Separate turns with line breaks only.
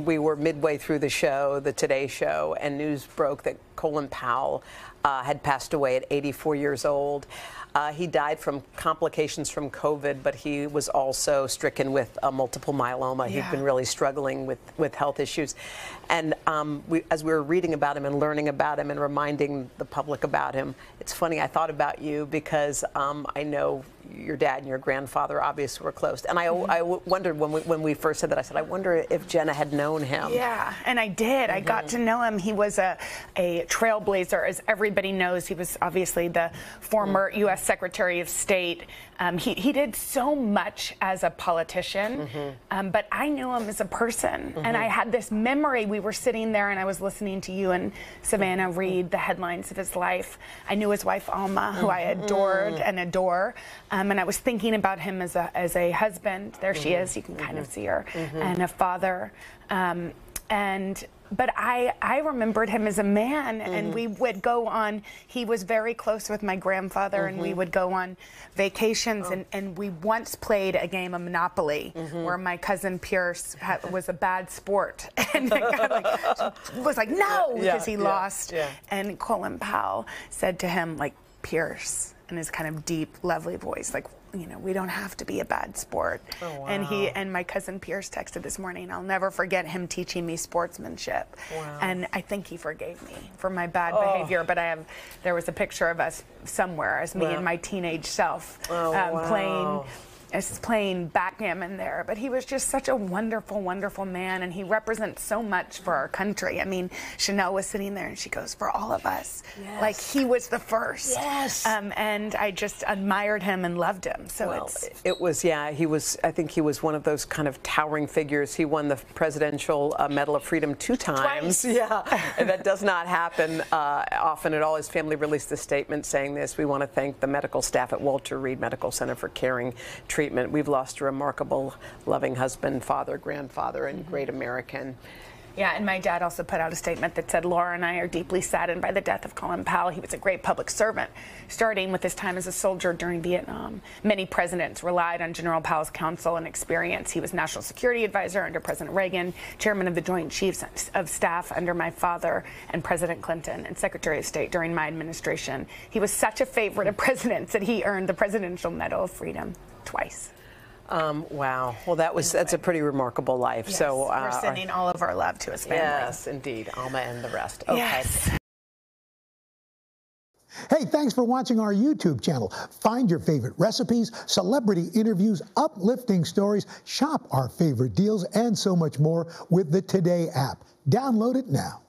We were midway through the show, the Today Show, and news broke that Colin Powell had passed away at 84 years old. He died from complications from COVID, but he was also stricken with multiple myeloma.
Yeah.
He'd been really struggling with health issues. And as we were reading about him and learning about him and reminding the public about him, it's funny, I thought about you because I know your dad and your grandfather obviously were close. And I wondered when we first said that, I said, I wonder if Jenna had known him.
Yeah, and I did. I got to know him. He was a trailblazer, as everybody knows. He was obviously the former U.S. Secretary of State. He did so much as a politician, but I knew him as a person. And I had this memory. We were sitting there, and I was listening to you and Savannah read the headlines of his life. I knew his wife, Alma, who I adored and adore. And I was thinking about him as a husband. There she is. You can kind of see her. And a father. But I remembered him as a man, and we would go on, he was very close with my grandfather, and we would go on vacations, and we once played a game of Monopoly, where my cousin Pierce was a bad sport, and the guy was like, no, because he lost. And Colin Powell said to him, like, Pierce, in his kind of deep, lovely voice, like, you know, we don't have to be a bad sport.
Oh, wow.
And my cousin Pierce texted this morning, I'll never forget him teaching me sportsmanship.
Wow.
And I think he forgave me for my bad behavior, but there was a picture of us somewhere as me and my teenage self playing backgammon there. But he was just such a wonderful, wonderful man, and he represents so much for our country. I mean, Chanel was sitting there and she goes, for all of us. Yes. Like, he was the first.
Yes.
And I just admired him and loved him. So
I think he was one of those kind of towering figures. He won the Presidential Medal of Freedom 2 times.
Twice.
Yeah, and that does not happen often at all. His family released a statement saying this: we want to thank the medical staff at Walter Reed Medical Center for caring treatment. We've lost a remarkable, loving husband, father, grandfather, and great American.
Yeah, and my dad also put out a statement that said, Laura and I are deeply saddened by the death of Colin Powell. He was a great public servant, starting with his time as a soldier during Vietnam. Many presidents relied on General Powell's counsel and experience. He was National Security Advisor under President Reagan, Chairman of the Joint Chiefs of Staff under my father and President Clinton, and Secretary of State during my administration. He was such a favorite of presidents that he earned the Presidential Medal of Freedom twice.
Wow. Well, that's a pretty remarkable life.
Yes,
so
we're sending all of our love to his family.
Yes, indeed. Alma and the rest. Okay.
Yes.
Hey, thanks for watching our YouTube channel. Find your favorite recipes, celebrity interviews, uplifting stories, shop our favorite deals, and so much more with the Today app. Download it now.